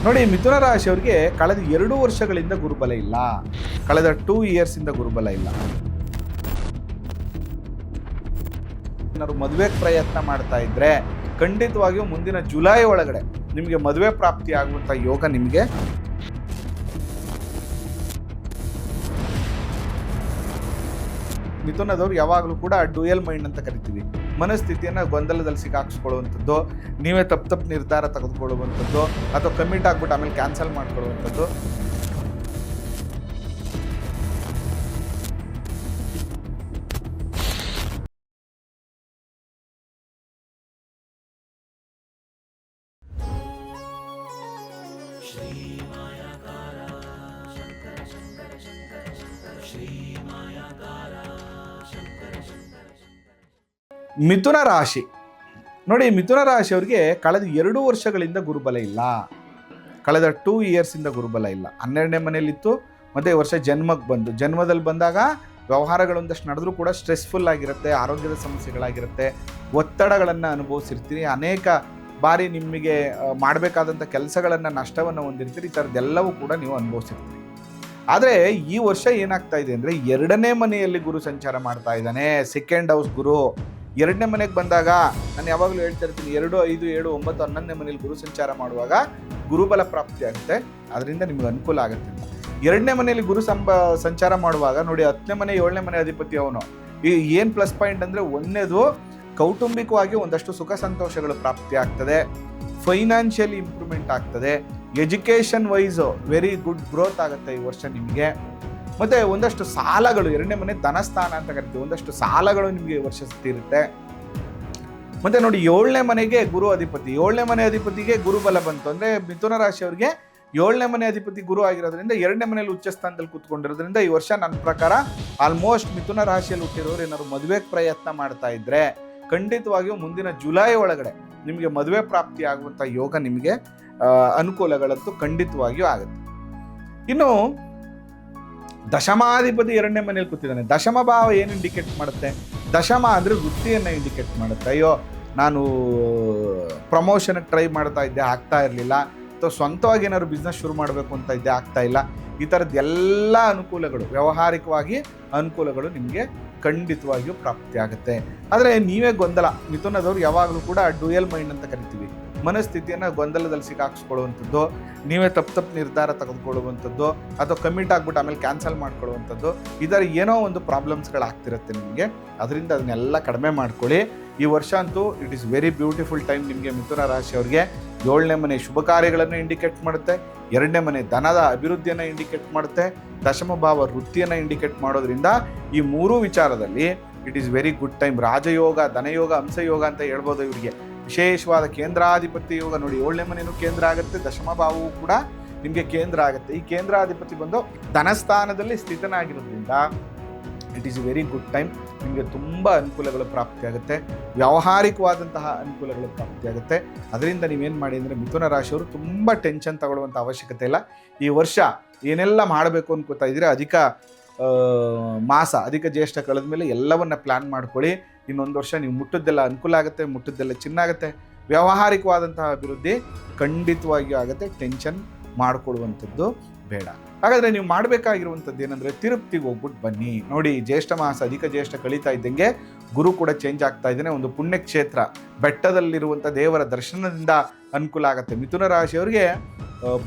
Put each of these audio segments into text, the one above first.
ನೋಡಿ, ಮಿಥುನ ರಾಶಿಯವರಿಗೆ ಕಳೆದ 2 ವರ್ಷಗಳಿಂದ ಗುರುಬಲ ಇಲ್ಲ. ಕಳೆದ 2 ಇಯರ್ಸಿಂದ ಗುರುಬಲ ಇಲ್ಲ. ಏನಾದ್ರು ಮದುವೆ ಪ್ರಯತ್ನ ಮಾಡ್ತಾ ಇದ್ರೆ ಖಂಡಿತವಾಗಿಯೂ ಮುಂದಿನ ಜುಲೈ ಒಳಗಡೆ ನಿಮಗೆ ಮದುವೆ ಪ್ರಾಪ್ತಿ ಆಗುವಂಥ ಯೋಗ ನಿಮಗೆ ಮಿಥುನದವ್ರು ಯಾವಾಗಲೂ ಕೂಡ ಡ್ಯೂಯಲ್ ಮೈಂಡ್ ಅಂತ ಕರಿತೀವಿ. ಮನಸ್ಥಿತಿಯನ್ನು ಗೊಂದಲದಲ್ಲಿ ಸಿಕ್ಕಾಕ್ಸ್ಕೊಳ್ಳುವಂಥದ್ದು, ನೀವೇ ತಪ್ಪು ನಿರ್ಧಾರ ತೆಗೆದುಕೊಳ್ಳುವಂಥದ್ದು, ಅಥವಾ ಕಮಿಟ್ ಆಗ್ಬಿಟ್ಟು ಆಮೇಲೆ ಕ್ಯಾನ್ಸಲ್ ಮಾಡ್ಕೊಳ್ಳುವಂಥದ್ದು. ಮಿಥುನ ರಾಶಿ ನೋಡಿ, ಮಿಥುನ ರಾಶಿಯವರಿಗೆ ಕಳೆದ 2 ವರ್ಷಗಳಿಂದ ಗುರುಬಲ ಇಲ್ಲ. ಕಳೆದ 2 ಇಯರ್ಸಿಂದ ಗುರುಬಲ ಇಲ್ಲ. 12ನೇ ಮನೆಯಲ್ಲಿತ್ತು, ಮತ್ತು ಈ ವರ್ಷ ಜನ್ಮಕ್ಕೆ ಬಂದು ಜನ್ಮದಲ್ಲಿ ಬಂದಾಗ ವ್ಯವಹಾರಗಳೊಂದಷ್ಟು ನಡೆದ್ರೂ ಕೂಡ ಸ್ಟ್ರೆಸ್ಫುಲ್ ಆಗಿರುತ್ತೆ, ಆರೋಗ್ಯದ ಸಮಸ್ಯೆಗಳಾಗಿರುತ್ತೆ, ಒತ್ತಡಗಳನ್ನು ಅನುಭವಿಸಿರ್ತೀರಿ, ಅನೇಕ ಬಾರಿ ನಿಮಗೆ ಮಾಡಬೇಕಾದಂಥ ಕೆಲಸಗಳನ್ನು ನಷ್ಟವನ್ನು ಹೊಂದಿರ್ತೀರಿ. ಈ ಥರದ್ದೆಲ್ಲವೂ ಕೂಡ ನೀವು ಅನುಭವಿಸಿರ್ತೀರಿ. ಆದರೆ ಈ ವರ್ಷ ಏನಾಗ್ತಾ ಇದೆ ಅಂದರೆ 2ನೇ ಮನೆಯಲ್ಲಿ ಗುರು ಸಂಚಾರ ಮಾಡ್ತಾ ಇದ್ದಾನೆ. ಸೆಕೆಂಡ್ ಹೌಸ್ ಗುರು 2ನೇ ಮನೆಗೆ ಬಂದಾಗ, ನಾನು ಯಾವಾಗಲೂ ಹೇಳ್ತಾ ಇರ್ತೀನಿ, 2, 5, 7, 9, 11ನೇ ಮನೇಲಿ ಗುರು ಸಂಚಾರ ಮಾಡುವಾಗ ಗುರುಬಲ ಪ್ರಾಪ್ತಿ ಆಗುತ್ತೆ. ಅದರಿಂದ ನಿಮ್ಗೆ ಅನುಕೂಲ ಆಗುತ್ತೆ. 2ನೇ ಮನೆಯಲ್ಲಿ ಗುರು ಸಂಚಾರ ಮಾಡುವಾಗ ನೋಡಿ, 10ನೇ ಮನೆ 7ನೇ ಮನೆ ಅಧಿಪತಿ ಅವನು. ಏನು ಪ್ಲಸ್ ಪಾಯಿಂಟ್ ಅಂದರೆ, ಒಂದನೇದು ಕೌಟುಂಬಿಕವಾಗಿ ಒಂದಷ್ಟು ಸುಖ ಸಂತೋಷಗಳು ಪ್ರಾಪ್ತಿ ಆಗ್ತದೆ, ಫೈನಾನ್ಷಿಯಲಿ ಇಂಪ್ರೂವ್ಮೆಂಟ್ ಆಗ್ತದೆ, education wise very good growth ಆಗುತ್ತೆ ಈ ವರ್ಷ ನಿಮಗೆ. ಮತ್ತು ಒಂದಷ್ಟು ಸಾಲಗಳು, 2ನೇ ಮನೆ ಧನಸ್ಥಾನ ಅಂತ ಕರಿತೀವಿ, ಒಂದಷ್ಟು ಸಾಲಗಳು ನಿಮಗೆ ಈ ವರ್ಷ ತೀರುತ್ತೆ. ಮತ್ತು ನೋಡಿ, 7ನೇ ಮನೆಗೆ ಗುರು ಅಧಿಪತಿ, 7ನೇ ಮನೆ ಅಧಿಪತಿಗೆ ಗುರುಬಲ ಬಂತು ಅಂದರೆ ಮಿಥುನ ರಾಶಿಯವರಿಗೆ 7ನೇ ಮನೆ ಅಧಿಪತಿ ಗುರು ಆಗಿರೋದ್ರಿಂದ 2ನೇ ಮನೆಯಲ್ಲಿ ಉಚ್ಚ ಸ್ಥಾನದಲ್ಲಿ ಕೂತ್ಕೊಂಡಿರೋದ್ರಿಂದ ಈ ವರ್ಷ ನನ್ನ ಪ್ರಕಾರ ಆಲ್ಮೋಸ್ಟ್ ಮಿಥುನ ರಾಶಿಯಲ್ಲಿ ಹುಟ್ಟಿರೋರು ಏನಾದ್ರು ಮದುವೆ ಪ್ರಯತ್ನ ಮಾಡ್ತಾ ಇದ್ರೆ ಖಂಡಿತವಾಗಿಯೂ ಮುಂದಿನ ಜುಲೈ ಒಳಗಡೆ ನಿಮಗೆ ಮದುವೆ ಪ್ರಾಪ್ತಿ ಆಗುವಂಥ ಯೋಗ ನಿಮಗೆ ಅನುಕೂಲಗಳಂತೂ ಖಂಡಿತವಾಗಿಯೂ ಆಗುತ್ತೆ. ಇನ್ನು ದಶಮಾಧಿಪತಿ 2ನೇ ಮನೇಲಿ ಕೂತಿದ್ದಾನೆ. ದಶಮ ಭಾವ ಏನು ಇಂಡಿಕೇಟ್ ಮಾಡುತ್ತೆ? ದಶಮ ಅಂದರೆ ವೃತ್ತಿಯನ್ನು ಇಂಡಿಕೇಟ್ ಮಾಡುತ್ತೆ. ಅಯ್ಯೋ, ನಾನು ಪ್ರಮೋಷನ್ಗೆ ಟ್ರೈ ಮಾಡ್ತಾ ಇದ್ದೆ, ಆಗ್ತಾ ಇರಲಿಲ್ಲ, ಅಥವಾ ಸ್ವಂತವಾಗಿ ಏನಾದ್ರು ಬಿಸ್ನೆಸ್ ಶುರು ಮಾಡಬೇಕು ಅಂತ ಇದ್ದೆ, ಆಗ್ತಾ ಇಲ್ಲ. ಈ ಥರದ್ದು ಎಲ್ಲ ಅನುಕೂಲಗಳು, ವ್ಯಾವಹಾರಿಕವಾಗಿ ಅನುಕೂಲಗಳು ನಿಮಗೆ ಖಂಡಿತವಾಗಿಯೂ ಪ್ರಾಪ್ತಿ ಆಗುತ್ತೆ. ಆದರೆ ನೀವೇ ಗೊಂದಲ, ಮಿಥುನದವ್ರು ಯಾವಾಗಲೂ ಕೂಡ ಡ್ಯೂಯಲ್ ಮೈಂಡ್ ಅಂತ ಕರಿತೀವಿ. ಮನಸ್ಥಿತಿಯನ್ನು ಗೊಂದಲದಲ್ಲಿ ಸಿಕ್ಕಾಕ್ಸ್ಕೊಳ್ಳುವಂಥದ್ದು, ನೀವೇ ತಪ್ಪು ನಿರ್ಧಾರ ತೆಗೆದುಕೊಳ್ಳುವಂಥದ್ದು, ಅಥವಾ ಕಮಿಟ್ ಆಗ್ಬಿಟ್ಟು ಆಮೇಲೆ ಕ್ಯಾನ್ಸಲ್ ಮಾಡ್ಕೊಳ್ಳುವಂಥದ್ದು, ಇದರ ಏನೋ ಒಂದು ಪ್ರಾಬ್ಲಮ್ಸ್ಗಳಾಗ್ತಿರುತ್ತೆ ನಿಮಗೆ. ಅದರಿಂದ ಅದನ್ನೆಲ್ಲ ಕಡಿಮೆ ಮಾಡ್ಕೊಳ್ಳಿ. ಈ ವರ್ಷ ಅಂತೂ it is very beautiful time ನಿಮಗೆ. ಮಿಥುನ ರಾಶಿಯವರಿಗೆ 7ನೇ ಮನೆ ಶುಭ ಕಾರ್ಯಗಳನ್ನು ಇಂಡಿಕೇಟ್ ಮಾಡುತ್ತೆ, 2ನೇ ಮನೆ ಧನದ ಅಭಿವೃದ್ಧಿಯನ್ನು ಇಂಡಿಕೇಟ್ ಮಾಡುತ್ತೆ, ದಶಮ ಭಾವ ವೃತ್ತಿಯನ್ನು ಇಂಡಿಕೇಟ್ ಮಾಡೋದ್ರಿಂದ ಈ 3 ವಿಚಾರದಲ್ಲಿ it is very good time. ರಾಜಯೋಗ, ಧನಯೋಗ, ಹಂಸಯೋಗ ಅಂತ ಹೇಳ್ಬೋದು ಇವರಿಗೆ. ವಿಶೇಷವಾದ ಕೇಂದ್ರಾಧಿಪತಿ ಯೋಗ ನೋಡಿ, 7ನೇ ಮನೆಯೂ ಕೇಂದ್ರ ಆಗುತ್ತೆ, ದಶಮ ಭಾವವು ಕೂಡ ನಿಮಗೆ ಕೇಂದ್ರ ಆಗುತ್ತೆ. ಈ ಕೇಂದ್ರಾಧಿಪತಿ ಬಂದು ಧನಸ್ಥಾನದಲ್ಲಿ ಸ್ಥಿತನಾಗಿರೋದ್ರಿಂದ it is very good time. ನಿಮಗೆ ತುಂಬ ಅನುಕೂಲಗಳು ಪ್ರಾಪ್ತಿಯಾಗುತ್ತೆ, ವ್ಯಾವಹಾರಿಕವಾದಂತಹ ಅನುಕೂಲಗಳು ಪ್ರಾಪ್ತಿಯಾಗುತ್ತೆ. ಅದರಿಂದ ನೀವೇನು ಮಾಡಿ ಅಂದರೆ ಮಿಥುನ ರಾಶಿಯವರು ತುಂಬ ಟೆನ್ಷನ್ ತಗೊಳ್ಳುವಂಥ ಅವಶ್ಯಕತೆ ಇಲ್ಲ. ಈ ವರ್ಷ ಏನೆಲ್ಲ ಮಾಡಬೇಕು ಅನ್ಕೋತಾ ಇದ್ದೀರಾ, ಅಧಿಕ ಜ್ಯೇಷ್ಠ ಕಳೆದ ಮೇಲೆ ಎಲ್ಲವನ್ನ ಪ್ಲ್ಯಾನ್ ಮಾಡ್ಕೊಳ್ಳಿ. ಇನ್ನೊಂದು ವರ್ಷ ನೀವು ಮುಟ್ಟದ್ದೆಲ್ಲ ಅನುಕೂಲ ಆಗುತ್ತೆ, ಮುಟ್ಟದ್ದೆಲ್ಲ ಚಿನ್ನಾಗುತ್ತೆ, ವ್ಯಾವಹಾರಿಕವಾದಂತಹ ಅಭಿವೃದ್ಧಿ ಖಂಡಿತವಾಗಿಯೂ ಆಗುತ್ತೆ. ಟೆನ್ಷನ್ ಮಾಡಿಕೊಡುವಂಥದ್ದು ಬೇಡ. ಹಾಗಾದರೆ ನೀವು ಮಾಡಬೇಕಾಗಿರುವಂಥದ್ದು ಏನಂದರೆ ತಿರುಪ್ತಿಗೆ ಹೋಗ್ಬಿಟ್ಟು ಬನ್ನಿ. ನೋಡಿ, ಜ್ಯೇಷ್ಠ ಮಾಸ ಅಧಿಕ ಜ್ಯೇಷ್ಠ ಕಳೀತಾ ಇದ್ದಂಗೆ ಗುರು ಕೂಡ ಚೇಂಜ್ ಆಗ್ತಾ ಇದ್ದಾನೆ. ಒಂದು ಪುಣ್ಯಕ್ಷೇತ್ರ, ಬೆಟ್ಟದಲ್ಲಿರುವಂಥ ದೇವರ ದರ್ಶನದಿಂದ ಅನುಕೂಲ ಆಗುತ್ತೆ. ಮಿಥುನ ರಾಶಿಯವರಿಗೆ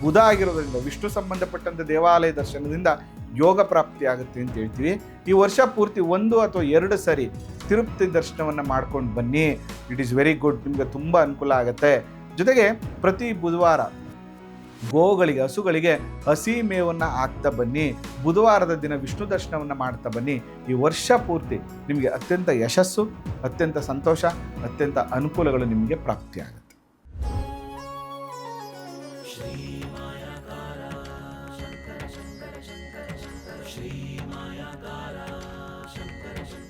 ಬುಧ ಆಗಿರೋದ್ರಿಂದ ವಿಷ್ಣು ಸಂಬಂಧಪಟ್ಟಂಥ ದೇವಾಲಯ ದರ್ಶನದಿಂದ ಯೋಗ ಪ್ರಾಪ್ತಿ ಆಗುತ್ತೆ ಅಂತ ಹೇಳ್ತೀವಿ. ಈ ವರ್ಷ ಪೂರ್ತಿ 1 ಅಥವಾ 2 ಸರಿ ತಿರುಪತಿ ದರ್ಶನವನ್ನು ಮಾಡ್ಕೊಂಡು ಬನ್ನಿ. ಇಟ್ ಈಸ್ ವೆರಿ ಗುಡ್, ನಿಮಗೆ ತುಂಬ ಅನುಕೂಲ ಆಗುತ್ತೆ. ಜೊತೆಗೆ ಪ್ರತಿ ಬುಧವಾರ ಗೋಗಳಿಗೆ, ಹಸುಗಳಿಗೆ ಹಸಿ ಮೇವನ್ನು ಹಾಕ್ತಾ ಬನ್ನಿ. ಬುಧವಾರದ ದಿನ ವಿಷ್ಣು ದರ್ಶನವನ್ನು ಮಾಡ್ತಾ ಬನ್ನಿ. ಈ ವರ್ಷ ಪೂರ್ತಿ ನಿಮಗೆ ಅತ್ಯಂತ ಯಶಸ್ಸು, ಅತ್ಯಂತ ಸಂತೋಷ, ಅತ್ಯಂತ ಅನುಕೂಲಗಳು ನಿಮಗೆ ಪ್ರಾಪ್ತಿಯಾಗುತ್ತೆ. ಶ್ರೀ ಮಾಯಾಕಾರ ಶಂಕರ ಶಂಕರ ಶ್ರೀ ಮಾಯಾಕಾರ ಶಂಕರ ಶಂಕರ